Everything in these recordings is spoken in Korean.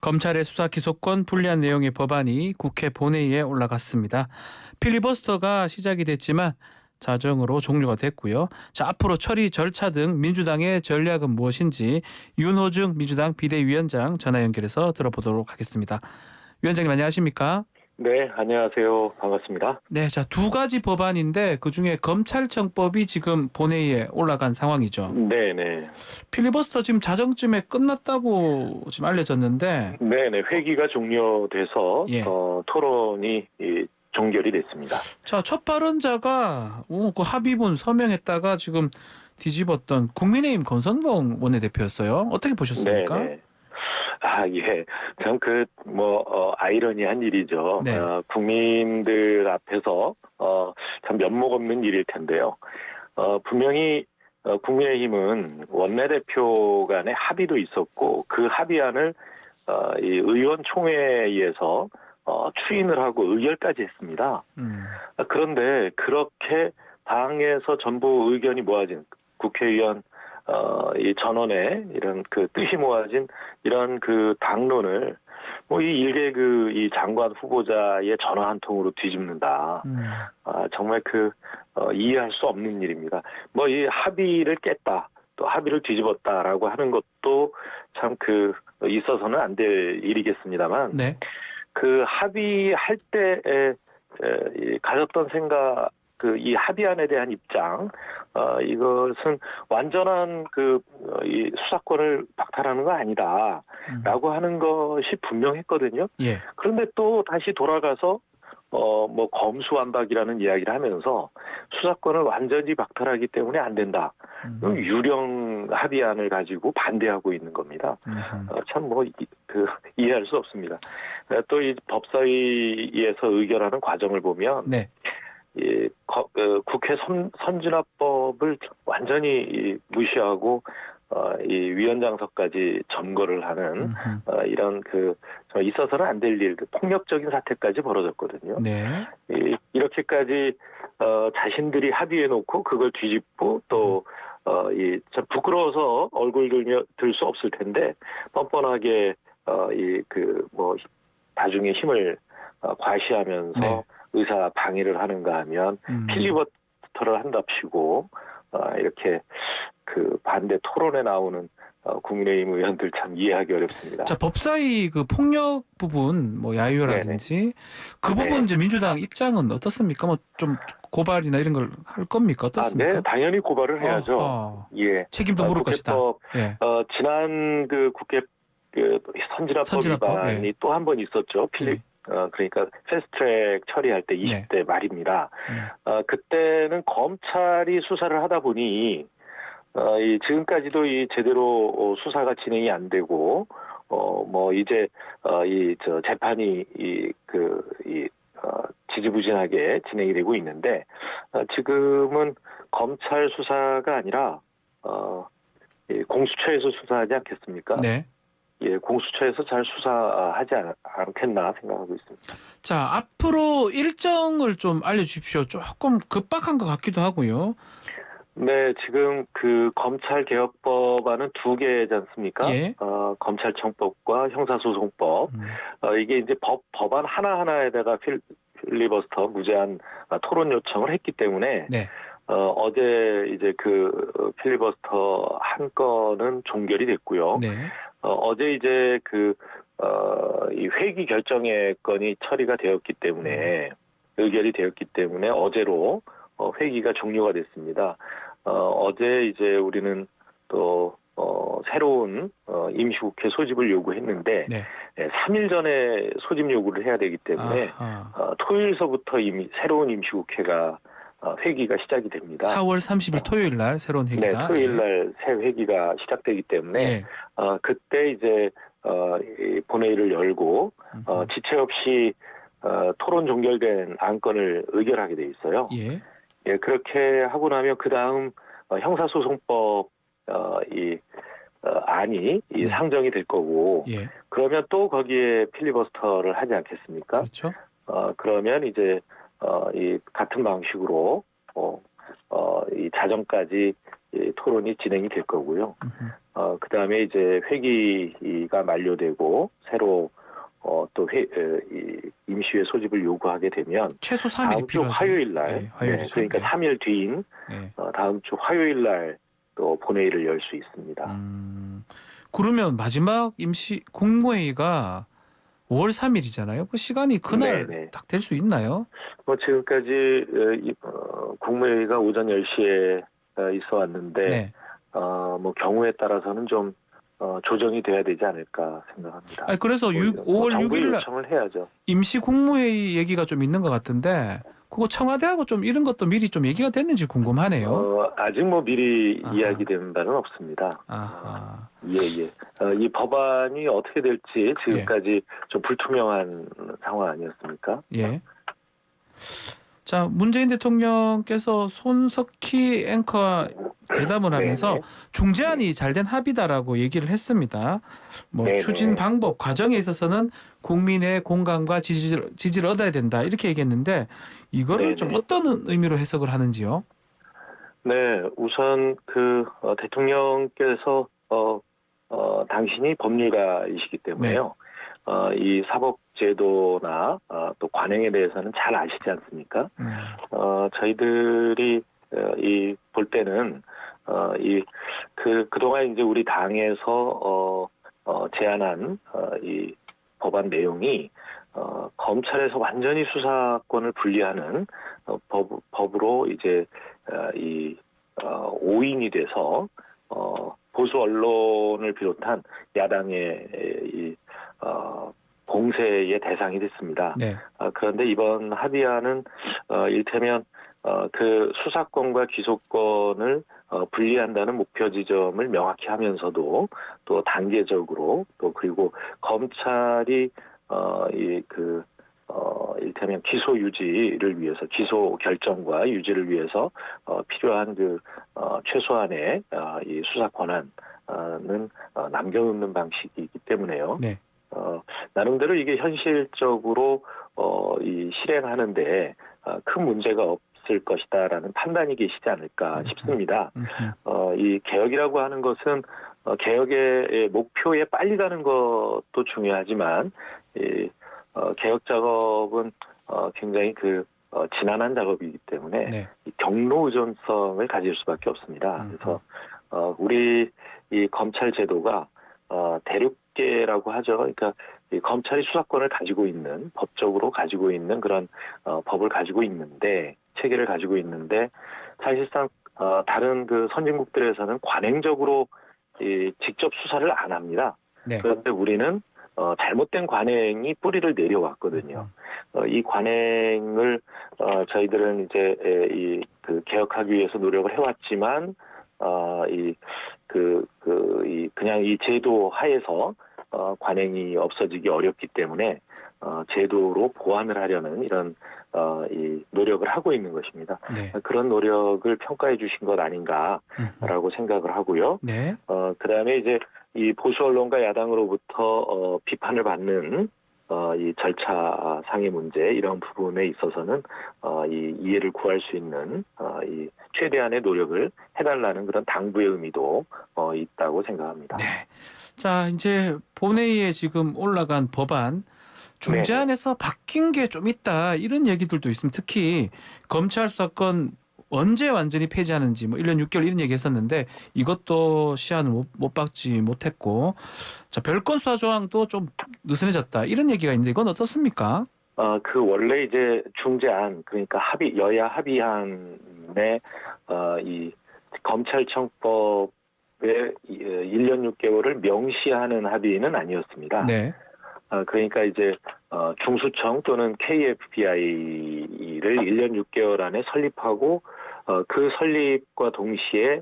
검찰의 수사 기소권 분리한 내용의 법안이 국회 본회의에 올라갔습니다. 필리버스터가 시작이 됐지만 자정으로 종료가 됐고요. 자, 앞으로 처리 절차 등 민주당의 전략은 무엇인지 윤호중 민주당 비대위원장 전화 연결해서 들어보도록 하겠습니다. 위원장님 안녕하십니까? 네, 안녕하세요. 반갑습니다. 네, 자, 두 가지 법안인데 그중에 검찰청법이 지금 본회의에 올라간 상황이죠. 네네. 필리버스터 지금 자정쯤에 끝났다고 지금 알려졌는데 네네. 회기가 종료돼서, 예. 토론이 종결이 됐습니다. 자, 첫 발언자가 그 합의문 서명했다가 지금 뒤집었던 국민의힘 권성동 원내대표였어요. 어떻게 보셨습니까? 네네. 아, 예. 참 아이러니한 일이죠. 네. 국민들 앞에서, 참 면목 없는 일일 텐데요. 분명히, 국민의힘은 원내대표 간의 합의도 있었고, 그 합의안을, 이 의원총회에서, 추인을 하고 의결까지 했습니다. 그런데 그렇게 당에서 전부 의견이 모아진 국회의원 이 전원의 이런 그 뜻이 모아진 이런 그 당론을 이 일개 이 장관 후보자의 전화 한 통으로 뒤집는다. 정말 이해할 수 없는 일입니다. 이 합의를 깼다. 또 합의를 뒤집었다라고 하는 것도 참 있어서는 안 될 일이겠습니다만. 네. 그 합의할 때에 가졌던 생각, 이 합의안에 대한 입장, 이것은 완전한 이 수사권을 박탈하는 거 아니다라고 하는 것이 분명했거든요. 예. 그런데 또 다시 돌아가서 검수완박이라는 이야기를 하면서 수사권을 완전히 박탈하기 때문에 안 된다. 유령 합의안을 가지고 반대하고 있는 겁니다. 이해할 수 없습니다. 또 이 법사위에서 의결하는 과정을 보면 네. 국회 선진화법을 완전히 무시하고 이 위원장석까지 점거를 하는 이런 있어서는 안 될 일, 폭력적인 사태까지 벌어졌거든요. 네. 이렇게까지 자신들이 합의해놓고 그걸 뒤집고 또 참 부끄러워서 얼굴 들 수 없을 텐데 뻔뻔하게 나중에 힘을 과시하면서 네. 의사 방해를 하는가 하면 필리버스터를 한답시고 이렇게 반대 토론에 나오는 국민의힘 의원들 참 이해하기 어렵습니다. 자, 법사위 폭력 부분 야유라든지 그 부분 이제 민주당 입장은 어떻습니까? 좀 고발이나 이런 걸 할 겁니까? 어떻습니까? 네, 당연히 고발을 해야죠. 어허. 예. 책임도 물을 것이다. 예. 지난 국회 선진화법 위반이 예. 또 한 번 있었죠. 그러니까 패스트트랙 처리할 때 20대 말입니다. 그때는 검찰이 수사를 하다 보니 지금까지도 제대로 수사가 진행이 안 되고 이제 재판이 지지부진하게 진행이 되고 있는데 지금은 검찰 수사가 아니라 공수처에서 수사하지 않겠습니까? 네. 예, 공수처에서 잘 수사하지 않겠나 생각하고 있습니다. 자, 앞으로 일정을 좀 알려주십시오. 조금 급박한 것 같기도 하고요. 네, 지금 검찰개혁법안은 두 개지 않습니까? 예. 검찰청법과 형사소송법. 이게 이제 법안 하나하나에다가 필리버스터 무제한 토론 요청을 했기 때문에 네. 어제 이제 필리버스터 한 건은 종결이 됐고요. 네. 어제 이제 이 회기 결정의 건이 처리가 되었기 때문에 의결이 되었기 때문에 어제로 회기가 종료가 됐습니다. 어제 이제 우리는 또 새로운 임시국회 소집을 요구했는데 네. 3일 전에 소집 요구를 해야 되기 때문에 토요일서부터 이미 새로운 임시국회가 회기가 시작이 됩니다. 4월 30일 토요일 날 새로운 회기다. 네, 토요일 날 새 회기가 시작되기 때문에 예. 그때 이제 이 본회의를 열고 지체 없이 토론 종결된 안건을 의결하게 돼 있어요. 예. 예, 그렇게 하고 나면 그 다음 형사소송법 안이 상정이 될 거고 예. 그러면 또 거기에 필리버스터를 하지 않겠습니까? 그렇죠. 그러면 이제 이 같은 방식으로 이 자정까지 토론이 진행이 될 거고요. 그다음에 이제 회기가 만료되고 새로 이 임시회 소집을 요구하게 되면 최소 3일이 다음 주 필요하죠. 화요일 날, 네, 화요일이죠. 그러니까 네. 3일 뒤인 네. 다음 주 화요일 날 또 본회의를 열 수 있습니다. 그러면 마지막 임시 국무회의가 5월 3일이잖아요. 그 시간이 그날 네네. 딱 될 수 있나요? 지금까지 국무회의가 오전 10시에 있어 왔는데 네. 경우에 따라서는 좀 조정이 돼야 되지 않을까 생각합니다. 아니, 그래서 5월 정부에 6일 날 요청을 해야죠. 임시 국무회의 얘기가 좀 있는 것 같은데 그거 청와대하고 좀 이런 것도 미리 좀 얘기가 됐는지 궁금하네요. 아직 미리 아하. 이야기되는 바는 없습니다. 아하. 예. 이 법안이 어떻게 될지 지금까지 좀 불투명한 상황 아니었습니까? 예. 자, 문재인 대통령께서 손석희 앵커와 대담을 하면서 네네. 중재안이 잘된 합의다라고 얘기를 했습니다. 네네. 추진 방법 과정에 있어서는 국민의 공감과 지지를 얻어야 된다 이렇게 얘기했는데 이거를 좀 네네. 어떤 의미로 해석을 하는지요? 네, 우선 대통령께서 당신이 법률가이시기 때문에요. 이 사법제도나 또 관행에 대해서는 잘 아시지 않습니까? 저희들이 볼 때는 그동안 이제 우리 당에서 제안한 이 법안 내용이 검찰에서 완전히 수사권을 분리하는 법으로 이제 오인이 돼서 보수 언론을 비롯한 야당의 공세의 대상이 됐습니다. 네. 그런데 이번 합의안은 일테면 그 수사권과 기소권을 분리한다는 목표 지점을 명확히 하면서도 또 단계적으로 또 그리고 검찰이 일테면 기소 유지를 위해서 기소 결정과 유지를 위해서 필요한 최소한의 이 수사 권한은 남겨놓는 방식이기 때문에요. 네. 나름대로 이게 현실적으로 실행하는데 큰 문제가 없을 것이다라는 판단이 계시지 않을까 싶습니다. 이 개혁이라고 하는 것은 개혁의 목표에 빨리 가는 것도 중요하지만 개혁 작업은 굉장히 지난한 작업이기 때문에 네. 경로 의존성을 가질 수밖에 없습니다. 그래서 우리 이 검찰 제도가 대륙계라고 하죠. 그러니까 이 검찰이 수사권을 가지고 있는 법적으로 가지고 있는 그런 법을 가지고 있는데 체계를 가지고 있는데 사실상 다른 선진국들에서는 관행적으로 직접 수사를 안 합니다. 네. 그런데 우리는 잘못된 관행이 뿌리를 내려왔거든요. 이 관행을 저희들은 이제 개혁하기 위해서 노력을 해왔지만 그냥 이 제도 하에서 관행이 없어지기 어렵기 때문에 제도로 보완을 하려는 이런 이 노력을 하고 있는 것입니다. 네. 그런 노력을 평가해 주신 것 아닌가라고 생각을 하고요. 네. 그다음에 이제 이 보수 언론과 야당으로부터 비판을 받는 이 절차상의 문제 이런 부분에 있어서는 이 이해를 구할 수 있는 이 최대한의 노력을 해달라는 그런 당부의 의미도 있다고 생각합니다. 네. 자, 이제 본회의에 지금 올라간 법안 중재안에서 바뀐 게 좀 있다 이런 얘기들도 있습니다. 특히 검찰 수사권 언제 완전히 폐지하는지 1년 6개월 이런 얘기 했었는데 이것도 시한을 못 박지 못했고 자, 별건 수사 조항도 좀 느슨해졌다 이런 얘기가 있는데 이건 어떻습니까? 원래 이제 중재안 그러니까 여야 합의안에 이 검찰청법에 1년 6개월을 명시하는 합의는 아니었습니다. 네. 그러니까 이제 중수청 또는 KFBI를 1년 6개월 안에 설립하고 그 설립과 동시에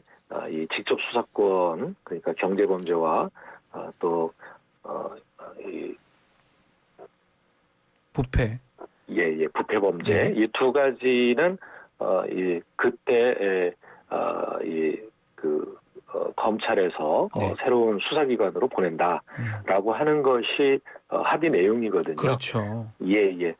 이 직접 수사권 그러니까 경제범죄와 또 이 부패. 부패 범죄 네. 이 두 가지는 그때 검찰에서 네. 새로운 수사기관으로 보낸다라고 하는 것이 합의 내용이거든요. 그렇죠. 이제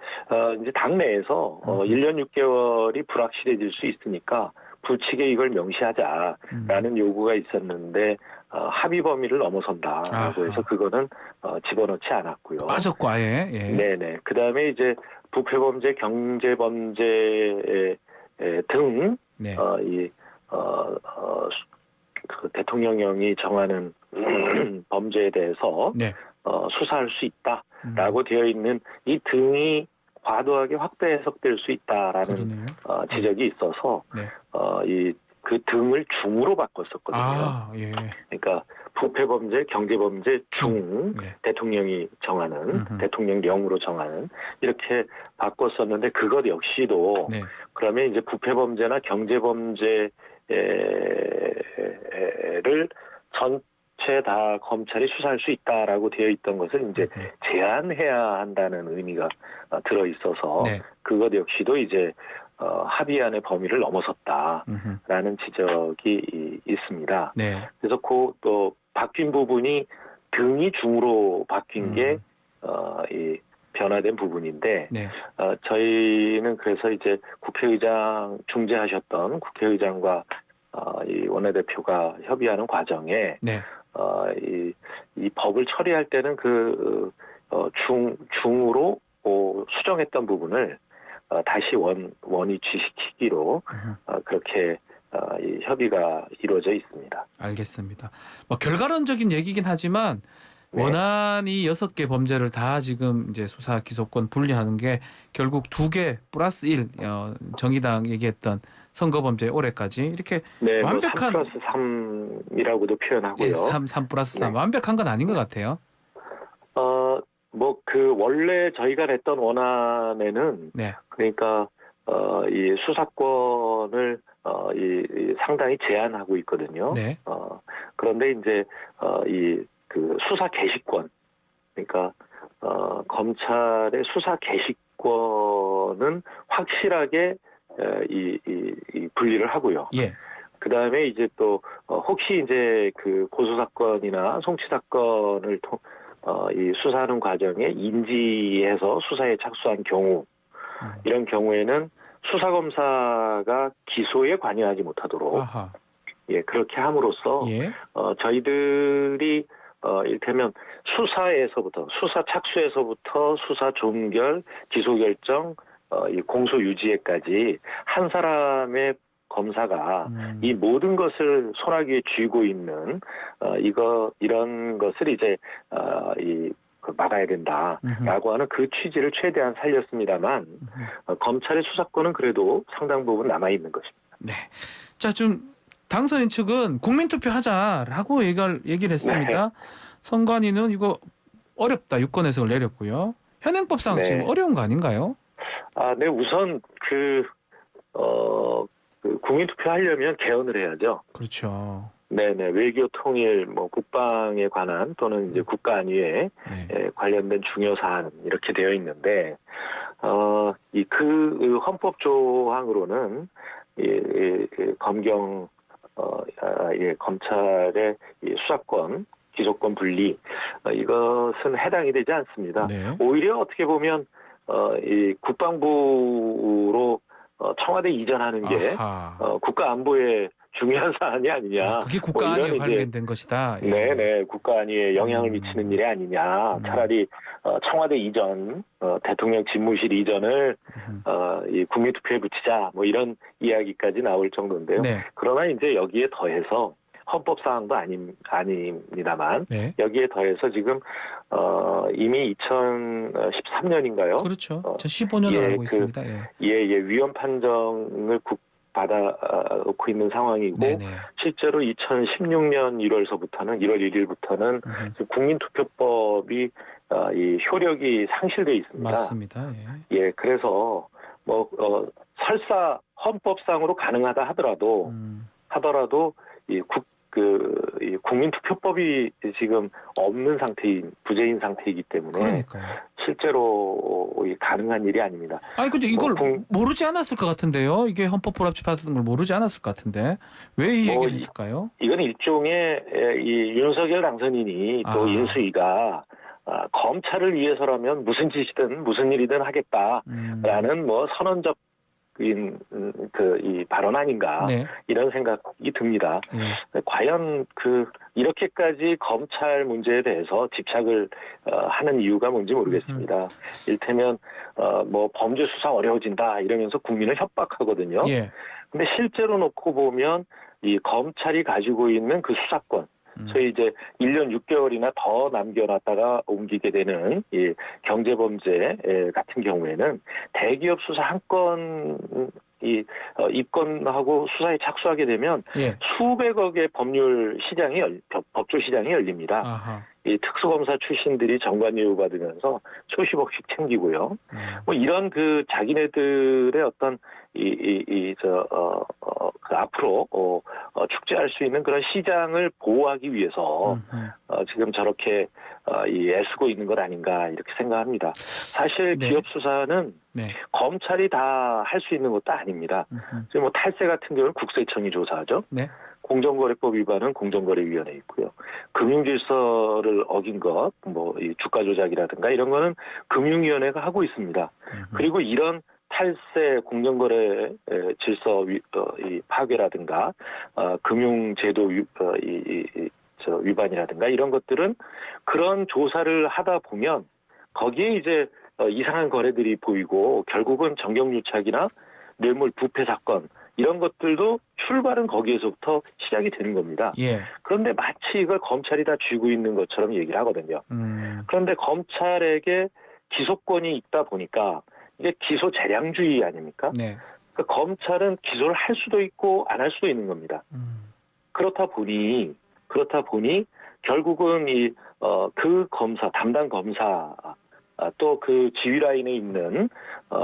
당내에서 1년 6개월이 불확실해질 수 있으니까 두 측에 이걸 명시하자라는 요구가 있었는데 합의 범위를 넘어선다라고 아하. 해서 그거는 집어넣지 않았고요. 빠졌고 아예. 예. 네네. 그 다음에 이제 부패범죄, 경제범죄 등 네. 그 대통령령이 정하는 범죄에 대해서 네. 수사할 수 있다라고 되어 있는 이 등이 과도하게 확대 해석될 수 있다라는 그러네요. 지적이 있어서 네. 그 등을 중으로 바꿨었거든요. 아, 예. 그러니까 부패범죄, 경제범죄 중 네. 대통령이 정하는 음흠. 대통령령으로 정하는 이렇게 바꿨었는데 그것 역시도 네. 그러면 이제 부패범죄나 경제범죄를 전체 다 검찰이 수사할 수 있다라고 되어 있던 것을 이제 제한해야 한다는 의미가 들어 있어서 네. 그것 역시도 이제 합의안의 범위를 넘어섰다라는 지적이 있습니다. 네. 그래서 또 바뀐 부분이 등이 중으로 바뀐 게 이 변화된 부분인데 네. 저희는 그래서 이제 국회의장 중재하셨던 국회의장과 이 원내대표가 협의하는 과정에 네. 이 법을 처리할 때는 중으로 수정했던 부분을 다시 원위치시키기로 그렇게 이 협의가 이루어져 있습니다. 알겠습니다. 뭐 결과론적인 얘기긴 하지만 네. 원안이 6개 범죄를 다 지금 이제 수사 기소권 분리하는 게 결국 2개 플러스 1 정의당 얘기했던 선거범죄 올해까지 이렇게 네, 완벽한 3+3이라고도 표현하고요. 예, 3 플러스 3 네. 완벽한 건 아닌 것 같아요. 원래 저희가 냈던 원안에는 네. 그러니까 이 수사권을 상당히 제한하고 있거든요. 네. 그런데 이제 그 수사 개시권, 그러니까 검찰의 수사 개시권은 확실하게 이 분리를 하고요. 예. 그 다음에 이제 또 혹시 이제 그 고소 사건이나 송치 사건을 이 수사하는 과정에 인지해서 수사에 착수한 경우 이런 경우에는 수사검사가 기소에 관여하지 못하도록 아하. 예 그렇게 함으로써 예. 저희들이 이를테면 수사에서부터 수사 착수에서부터 수사 종결, 기소 결정, 이 공소 유지에까지 한 사람의 검사가 이 모든 것을 손아귀에 쥐고 있는 이런 것을 이제 막아야 된다라고 하는 그 취지를 최대한 살렸습니다만 검찰의 수사권은 그래도 상당 부분 남아 있는 것입니다. 네. 자, 좀 당선인 측은 국민투표 하자라고 얘기를 했습니다. 네. 선관위는 이거 어렵다 유권 해석을 내렸고요. 현행법상 네. 지금 어려운 거 아닌가요? 네 우선 그 국민투표 하려면 개헌을 해야죠. 그렇죠. 네네 외교 통일 뭐 국방에 관한 또는 이제 국가안위에 네. 관련된 중요 사안 이렇게 되어 있는데 그 헌법 조항으로는 검경 검찰의 이 수사권 기소권 분리 이것은 해당이 되지 않습니다. 네. 오히려 어떻게 보면 이 국방부로 청와대 이전하는 게 국가 안보에 중요한 사안이 아니냐. 그게 국가 안위에 관련된 것이다. 예. 네네 국가 안위에 영향을 미치는 일이 아니냐. 차라리 청와대 이전, 대통령 집무실 이전을 이 국민투표에 붙이자. 뭐 이런 이야기까지 나올 정도인데요. 네. 그러나 이제 여기에 더해서 헌법 사항도 아닙니다만 네. 여기에 더해서 지금 이미 2013년인가요? 그렇죠. 2015년을 알고 있습니다. 위헌 판정을 받아놓고 있는 상황이고 네네. 실제로 2016년 1월서부터는 1월 1일부터는 국민투표법이 이 효력이 상실돼 있습니다. 맞습니다. 예, 그래서 설사 헌법상으로 가능하다 하더라도 이 국민투표법이 지금 없는 상태인 부재인 상태이기 때문에 그러니까요. 실제로 가능한 일이 아닙니다. 아니 근데 이걸 모르지 않았을 것 같은데요. 이게 헌법 불합치 받은 걸 모르지 않았을 것 같은데 왜 이 얘기를 했을까요? 이건 일종의 이 윤석열 당선인이 또 인수위가 검찰을 위해서라면 무슨 짓이든 무슨 일이든 하겠다라는 뭐 선언적 이 발언 아닌가 네. 이런 생각이 듭니다. 예. 과연 이렇게까지 검찰 문제에 대해서 집착을 하는 이유가 뭔지 모르겠습니다. 일테면 뭐 범죄 수사 어려워진다 이러면서 국민을 협박하거든요. 예. 근데 실제로 놓고 보면 이 검찰이 가지고 있는 그 수사권, 소위 이제 1년 6개월이나 더 남겨놨다가 옮기게 되는 이 경제범죄 같은 경우에는 대기업 수사 한 건 입건하고 수사에 착수하게 되면 예. 수백억의 법조 시장이 열립니다. 아하. 이 특수검사 출신들이 정관예우 받으면서 수십억씩 챙기고요. 뭐 이런 자기네들의 어떤 앞으로 축제할 수 있는 그런 시장을 보호하기 위해서 지금 저렇게 애쓰고 있는 것 아닌가 이렇게 생각합니다. 사실 네. 기업 수사는 네. 검찰이 다 할 수 있는 것도 아닙니다. 지금 뭐 탈세 같은 경우는 국세청이 조사하죠. 네. 공정거래법 위반은 공정거래위원회 있고요. 금융질서를 어긴 것, 뭐 이 주가 조작이라든가 이런 거는 금융위원회가 하고 있습니다. 그리고 이런 탈세, 공정거래 질서 이 파괴라든가 금융제도 위반이라든가 이런 것들은 그런 조사를 하다 보면 거기에 이제 이상한 거래들이 보이고 결국은 정경유착이나 뇌물 부패 사건 이런 것들도 출발은 거기에서부터 시작이 되는 겁니다. 예. 그런데 마치 이걸 검찰이 다 쥐고 있는 것처럼 얘기를 하거든요. 그런데 검찰에게 기소권이 있다 보니까 이게 기소 재량주의 아닙니까? 네. 그러니까 검찰은 기소를 할 수도 있고 안 할 수도 있는 겁니다. 그렇다 보니 결국은 그 검사, 담당 검사 또 그 지휘 라인에 있는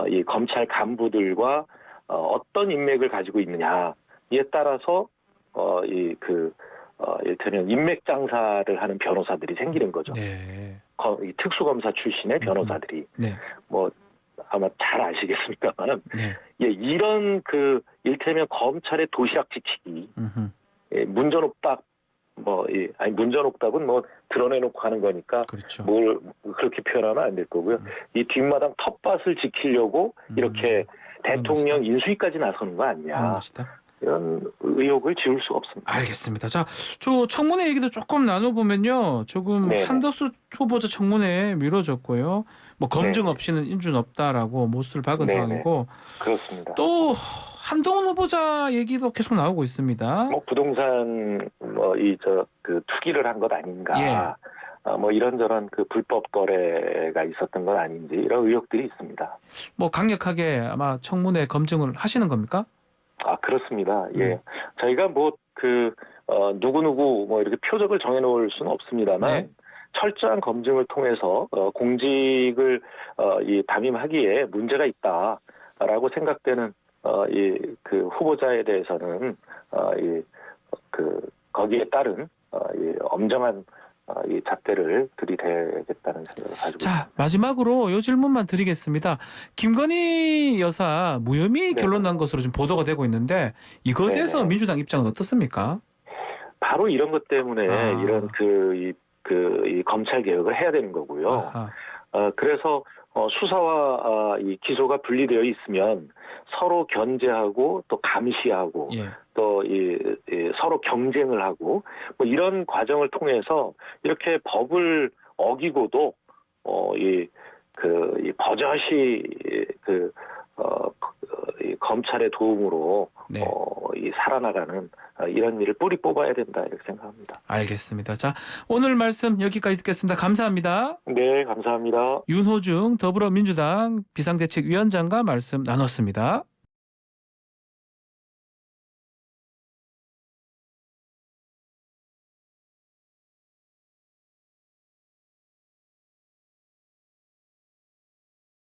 이 검찰 간부들과 어떤 인맥을 가지고 있느냐에 따라서 일테면 인맥 장사를 하는 변호사들이 생기는 거죠. 네. 이 특수검사 출신의 변호사들이 네. 뭐 아마 잘 아시겠습니다만 네. 예, 이런 일테면 검찰의 도시락 지키기, 예, 문전옥답 문전옥답은 뭐 드러내놓고 하는 거니까 그렇죠. 뭘 그렇게 표현하면 안 될 거고요. 이 뒷마당 텃밭을 지키려고 이렇게 대통령 인수위까지 나서는 거 하는 아니냐. 것이다. 이런 의혹을 지울 수가 없습니다. 알겠습니다. 자, 저 청문회 얘기도 조금 나눠보면요. 조금 네네. 한덕수 후보자 청문회 미뤄졌고요. 뭐 검증 네네. 없이는 인준 없다라고 못을 박은 네네. 상황이고 그렇습니다. 또 한동훈 후보자 얘기도 계속 나오고 있습니다. 뭐 부동산 투기를 한 것 아닌가. 예. 뭐 이런저런 불법 거래가 있었던 건 아닌지 이런 의혹들이 있습니다. 뭐 강력하게 아마 청문회 검증을 하시는 겁니까? 그렇습니다. 예. 저희가 누구누구 이렇게 표적을 정해놓을 수는 없습니다만 네. 철저한 검증을 통해서 공직을 담임하기에 문제가 있다라고 생각되는 후보자에 대해서는 거기에 따른 엄정한 이 잣대를 들이대겠다는 생각을 가지고 있습니다. 자, 마지막으로 이 질문만 드리겠습니다. 김건희 여사 무혐의 네. 결론 난 것으로 지금 보도가 되고 있는데 이거에 대해서 네네. 민주당 입장은 어떻습니까? 바로 이런 것 때문에 이런 이 검찰 개혁을 해야 되는 거고요. 아하. 그래서 수사와 이 기소가 분리되어 있으면 서로 견제하고 또 감시하고 예. 또 서로 경쟁을 하고 뭐 이런 과정을 통해서 이렇게 법을 어기고도 버젓이 이 검찰의 도움으로 네. 살아나가는 이런 일을 뿌리 뽑아야 된다 이렇게 생각합니다. 알겠습니다. 자, 오늘 말씀 여기까지 듣겠습니다. 감사합니다. 네, 감사합니다. 윤호중 더불어민주당 비상대책위원장과 말씀 나눴습니다.